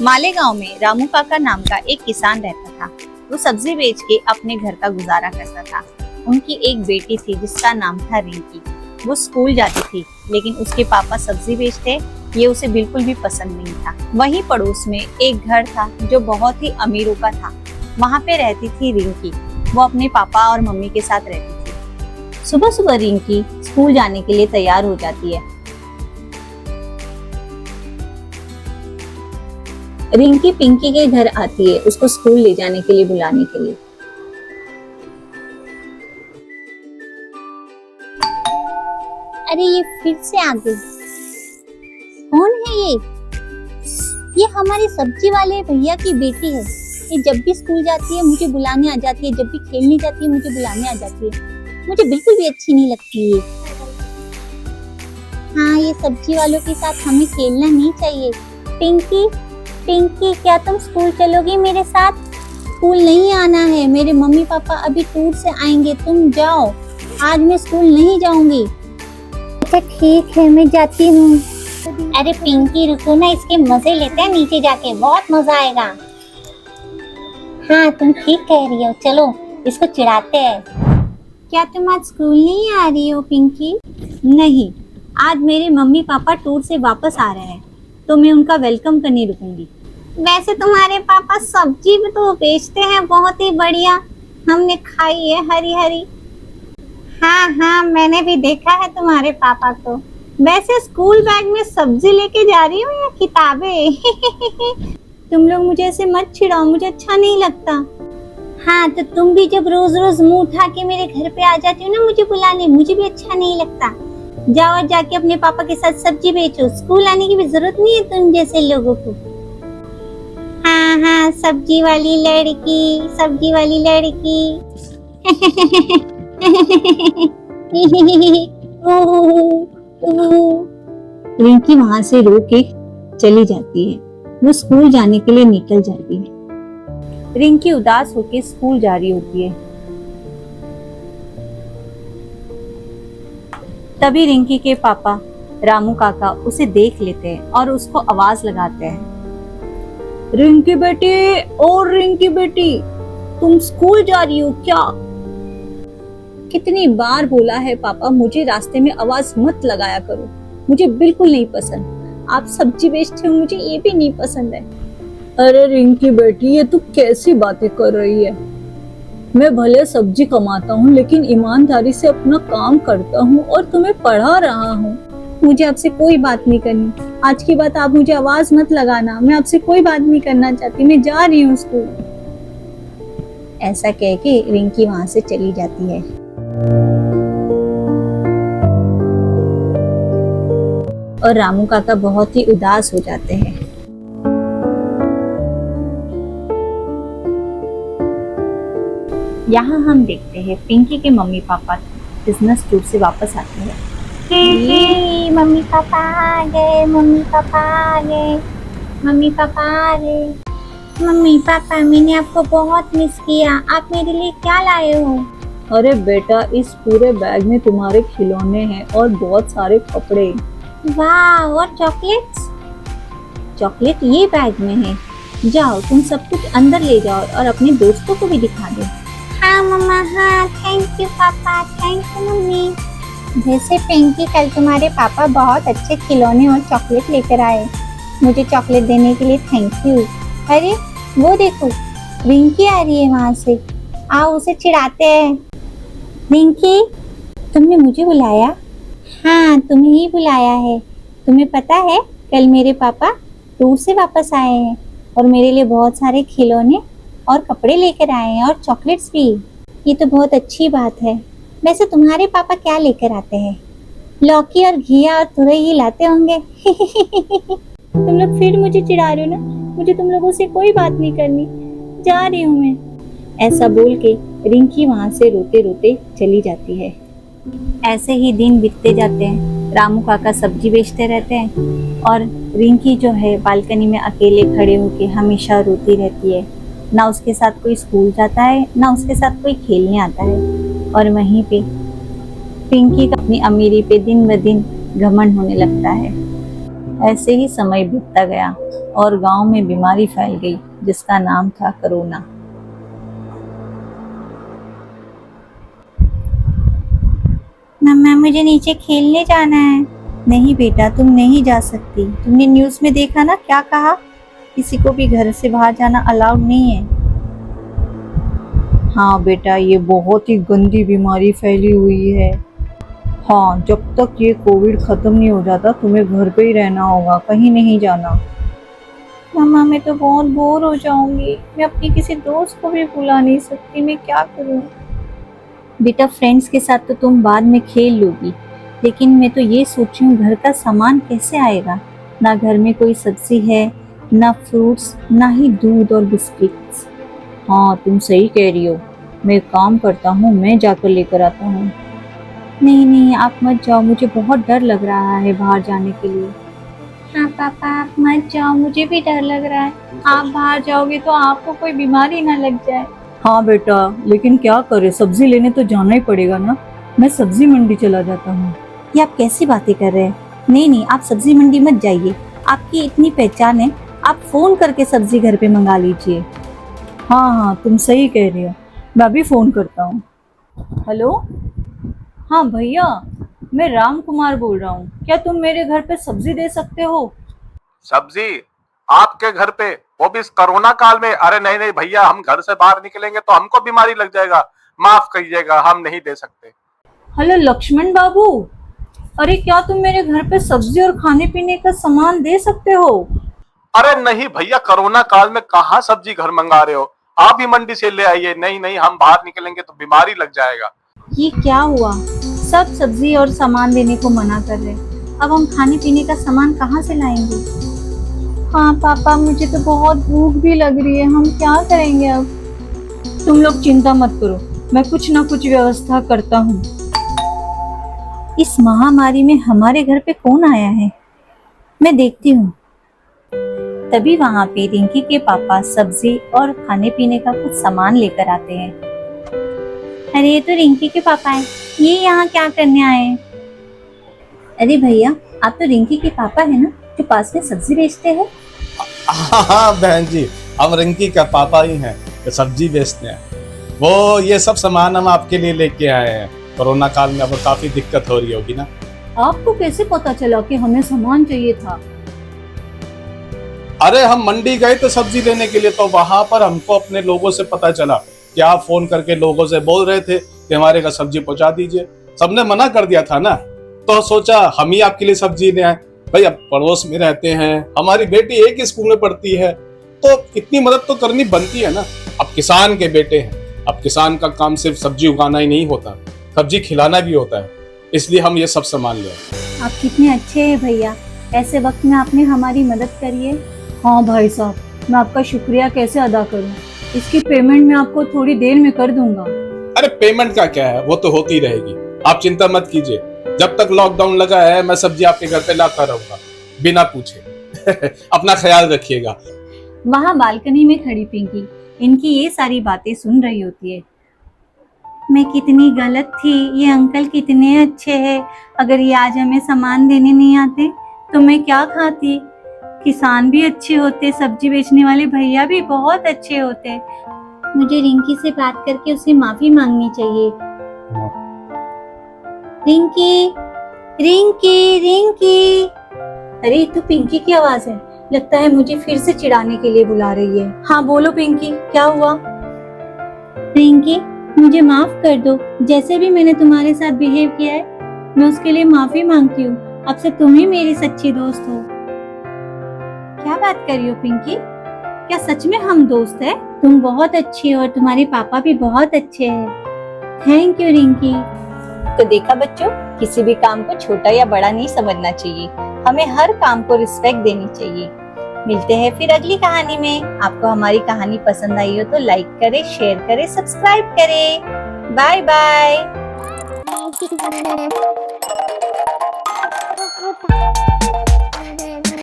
मालेगांव में रामू काका नाम का एक किसान रहता था। वो सब्जी बेच के अपने घर का गुजारा करता था। उनकी एक बेटी थी जिसका नाम था रिंकी। वो स्कूल जाती थी, लेकिन उसके पापा सब्जी बेचते, ये उसे बिल्कुल भी पसंद नहीं था। वहीं पड़ोस में एक घर था जो बहुत ही अमीरों का था। वहाँ पे रहती थी रिंकी। वो अपने पापा और मम्मी के साथ रहती थी। सुबह सुबह रिंकी स्कूल जाने के लिए तैयार हो जाती है। रिंकी पिंकी के घर आती है, उसको स्कूल ले जाने के लिए, बुलाने के लिए। अरे ये फिर से आ गई। कौन है ये? ये हमारे सब्जी वाले भैया की बेटी है। ये जब भी स्कूल जाती है मुझे बुलाने आ जाती है, जब भी खेलने जाती है मुझे बुलाने आ जाती है। मुझे बिल्कुल भी अच्छी नहीं लगती है। हाँ, ये सब्जी वालों के साथ हमें खेलना नहीं चाहिए। पिंकी, पिंकी, क्या तुम स्कूल चलोगी मेरे साथ? स्कूल नहीं आना है, मेरे मम्मी पापा अभी टूर से आएंगे, तुम जाओ। आज मैं स्कूल नहीं जाऊंगी। अच्छा ठीक है, मैं जाती हूँ। अरे पिंकी रुको ना, इसके मजे लेते हैं नीचे जाके, बहुत मजा आएगा। हाँ तुम ठीक कह रही हो, चलो इसको चिढ़ाते हैं। क्या तुम आज स्कूल नहीं आ रही हो पिंकी? नहीं, आज मेरे मम्मी पापा टूर से वापस आ रहे हैं, तो मैं उनका वेलकम करने रुकूंगी। वैसे तुम्हारे पापा सब्जी भी तो बेचते हैं, बहुत ही बढ़िया, हमने खाई है हरी हरी। हाँ हाँ, मैंने भी देखा है तुम्हारे पापा को। वैसे स्कूल बैग में सब्जी लेके जा रही हो या किताबें? तुम लोग मुझे ऐसे मत चिढ़ाओ, मुझे अच्छा नहीं लगता। हाँ तो तुम भी जब रोज रोज मुंह उठा के मेरे घर पे आ जाती हो ना मुझे बुलाने, मुझे भी अच्छा नहीं लगता। जाओ और जाके अपने पापा के साथ सब्जी बेचो, स्कूल आने की भी जरूरत नहीं है तुम जैसे लोगों को। हाँ हाँ, सब्जी वाली लड़की, सब्जी वाली लड़की। रिंकी वहां से रो के चली जाती है। वो स्कूल जाने के लिए निकल जाती है। रिंकी उदास होकर स्कूल जा रही होती है। तभी रिंकी के पापा रामू काका उसे देख लेते हैं और उसको आवाज लगाते हैं, रिंकी बेटी, और रिंकी बेटी, तुम स्कूल जा रही हो क्या? कितनी बार बोला है पापा, मुझे रास्ते में आवाज मत लगाया करो, मुझे बिल्कुल नहीं पसंद। आप सब्जी बेचते हो, मुझे ये भी नहीं पसंद है। अरे रिंकी बेटी, ये तू कैसी बातें कर रही है? मैं भले सब्जी कमाता हूँ, लेकिन ईमानदारी से अपना काम करता हूँ और तुम्हें पढ़ा रहा हूँ। मुझे आपसे कोई बात नहीं करनी। आज की बात आप मुझे आवाज मत लगाना, मैं आपसे कोई बात नहीं करना चाहती, मैं जा रही हूँ स्कूल। ऐसा कह के रिंकी वहां से चली जाती है। और रामू काका बहुत ही उदास हो जाते हैं। यहाँ हम देखते हैं पिंकी के मम्मी पापा बिजनेस टूर से वापस आते हैं। मम्मी पापा आ गए, मम्मी पापा आ गए, मम्मी पापा आ गए। मम्मी पापा, मैंने आपको बहुत मिस किया, आप मेरे लिए क्या लाए हो? अरे बेटा, इस पूरे बैग में तुम्हारे खिलौने हैं और बहुत सारे कपड़े। वाह, और चॉकलेट्स? चॉकलेट ये बैग में है। जाओ तुम सब कुछ अंदर ले जाओ और अपने दोस्तों को भी दिखा दो। हाँ मम्मा, हाँ, थैंक यू पापा, थैंक यू मम्मी। वैसे पिंकी, कल तुम्हारे पापा बहुत अच्छे खिलौने और चॉकलेट लेकर आए, मुझे चॉकलेट देने के लिए थैंक यू। अरे वो देखो, रिंकी आ रही है वहाँ से, आओ उसे चिढ़ाते हैं। रिंकी, तुमने मुझे बुलाया? हाँ तुम्हें ही बुलाया है। तुम्हें पता है कल मेरे पापा टूर से वापस आए हैं और मेरे लिए बहुत सारे खिलौने और कपड़े लेकर आए हैं और चॉकलेट्स भी। ये तो बहुत अच्छी बात है। वैसे तुम्हारे पापा क्या लेकर आते हैं? लौकी और घिया और तुरई लाते होंगे। तुम लोग फिर मुझे चिढ़ा रहे हो ना, मुझे तुम लोगों से कोई बात नहीं करनी, जा रही हूँ मैं। ऐसा बोल के रिंकी वहां से रोते रोते चली जाती है। ऐसे ही दिन बीतते जाते हैं। रामू काका सब्जी बेचते रहते हैं और रिंकी जो है बालकनी में अकेले खड़े होके हमेशा रोती रहती है। ना उसके साथ कोई स्कूल जाता है, ना उसके साथ कोई खेलने आता है। और वहीं पे पिंकी का अपनी अमीरी पे दिन ब दिन घमंड होने लगता है। ऐसे ही समय बीतता गया और गांव में बीमारी फैल गई जिसका नाम था कोरोना। मम्मा मुझे नीचे खेलने जाना है। नहीं बेटा, तुम नहीं जा सकती। तुमने न्यूज़ में देखा ना क्या कहा, किसी को भी घर से बाहर जाना अलाउड नहीं है। हाँ बेटा, ये बहुत ही गंदी बीमारी फैली हुई है। हाँ, जब तक ये कोविड खत्म नहीं हो जाता तुम्हें घर पे ही रहना होगा, कहीं नहीं जाना। मम्मा मैं तो बहुत बोर हो जाऊंगी, मैं अपनी किसी दोस्त को भी बुला नहीं सकती, मैं क्या करूं। बेटा, फ्रेंड्स के साथ तो तुम बाद में खेल लोगी, लेकिन मैं तो ये सोच रही हूँ घर का सामान कैसे आएगा। ना घर में कोई सब्जी है, ना फ्रूट्स, ना ही दूध और बिस्किट्स। हाँ, तुम सही कह रही हो। मैं एक काम करता हूँ, मैं जाकर लेकर आता हूँ। नहीं नहीं, आप मत जाओ, मुझे बहुत डर लग रहा है बाहर जाने के लिए। हाँ पापा आप मत जाओ, मुझे भी डर लग रहा है। आप बाहर जाओगे तो आपको कोई बीमारी ना लग जाए। हाँ बेटा, लेकिन क्या करे, सब्जी लेने तो जाना ही पड़ेगा ना। मैं सब्जी मंडी चला जाता हूँ। ये आप कैसी बातें कर रहे हैं? नहीं नहीं, आप सब्जी मंडी मत जाइए, आपकी इतनी पहचान है, आप फोन करके सब्जी घर पे मंगा लीजिए। हाँ हाँ, तुम सही कह रही हो, मैं भी फोन करता हूँ। हेलो, हाँ भैया, मैं राम कुमार बोल रहा हूँ। क्या तुम मेरे घर पे सब्जी दे सकते हो? सब्जी आपके घर पे, वो भी इस कोरोना काल में? अरे नहीं नहीं भैया, हम घर से बाहर निकलेंगे तो हमको बीमारी लग जाएगा, माफ कीजिएगा, हम नहीं दे सकते। हेलो लक्ष्मण बाबू, अरे क्या तुम मेरे घर पे सब्जी और खाने पीने का सामान दे सकते हो? अरे नहीं भैया, कोरोना काल में कहाँ सब्जी घर मंगा रहे हो, आप ही मंडी से ले आइए। नहीं नहीं, हम बाहर निकलेंगे तो बीमारी लग जाएगा। ये क्या हुआ, सब सब्जी और सामान देने को मना कर रहे, अब हम खाने पीने का सामान कहाँ से लाएंगे? हाँ पापा मुझे तो बहुत भूख भी लग रही है, हम क्या करेंगे अब। तुम लोग चिंता मत करो, मैं कुछ ना कुछ व्यवस्था करता हूँ। इस महामारी में हमारे घर पे कौन आया है, मैं देखती हूँ। तभी वहां पे रिंकी के पापा सब्जी और खाने पीने का कुछ सामान लेकर आते हैं। अरे ये तो रिंकी के पापा हैं, ये यहाँ क्या करने आए हैं? अरे भैया, आप तो रिंकी के पापा है ना, जो पास में सब्जी बेचते हैं? हाँ बहन जी, हम रिंकी का पापा ही हैं, जो सब्जी बेचते हैं। वो ये सब सामान हम आपके लिए लेके आए हैं। कोरोना काल में अब काफी दिक्कत हो रही होगी ना। आपको कैसे पता चला कि हमें सामान चाहिए था? अरे हम मंडी गए थे सब्जी लेने के लिए, तो वहां पर हमको अपने लोगों से पता चला कि आप फोन करके लोगों से बोल रहे थे कि हमारे घर सब्जी पहुंचा दीजिए। सबने मना कर दिया था ना, तो सोचा हम ही आपके लिए सब्जी ले आए। भाई अब पड़ोस में रहते हैं, हमारी बेटी एक ही स्कूल में पढ़ती है, तो इतनी मदद तो करनी बनती है ना। अब किसान के बेटे हैं, अब किसान का काम सिर्फ सब्जी उगाना ही नहीं होता, सब्जी खिलाना भी होता है, इसलिए हम ये सब सामान ले आए। आप कितने अच्छे हैं भैया, ऐसे वक्त में आपने हमारी मदद करी है। हाँ भाई साहब, मैं आपका शुक्रिया कैसे अदा करूं? इसकी पेमेंट मैं आपको थोड़ी देर में कर दूंगा। अरे पेमेंट का क्या है, वो तो होती रहेगी, आप चिंता मत कीजिए। जब तक लॉकडाउन लगा है मैं सब्जी आपके घर पे लाता रहूंगा बिना पूछे। अपना ख्याल रखिएगा। वहाँ बालकनी में खड़ी पिंकी इनकी ये सारी बातें सुन रही होती है। मैं कितनी गलत थी, ये अंकल कितने अच्छे हैं। अगर ये आज हमें सामान देने नहीं आते तो मैं क्या खाती। किसान भी अच्छे होते, सब्जी बेचने वाले भैया भी बहुत अच्छे होते। मुझे रिंकी से बात करके उसे माफी मांगनी चाहिए। रिंकी रिंकी रिंकी। अरे तो पिंकी की आवाज है, लगता है मुझे फिर से चिढ़ाने के लिए बुला रही है। हाँ बोलो पिंकी, क्या हुआ? रिंकी मुझे माफ कर दो, जैसे भी मैंने तुम्हारे साथ बिहेव किया है मैं उसके लिए माफी मांगती हूँ। अब से तुम ही मेरी सच्ची दोस्त हो। क्या बात कर रही हो पिंकी, क्या सच में हम दोस्त हैं? तुम बहुत अच्छी हो और तुम्हारे पापा भी बहुत अच्छे हैं। Thank you Rinki. तो देखा बच्चों, किसी भी काम को छोटा या बड़ा नहीं समझना चाहिए, हमें हर काम को रिस्पेक्ट देनी चाहिए। मिलते हैं फिर अगली कहानी में। आपको हमारी कहानी पसंद आई हो तो लाइक करें, शेयर करें, सब्सक्राइब करें। Bye bye.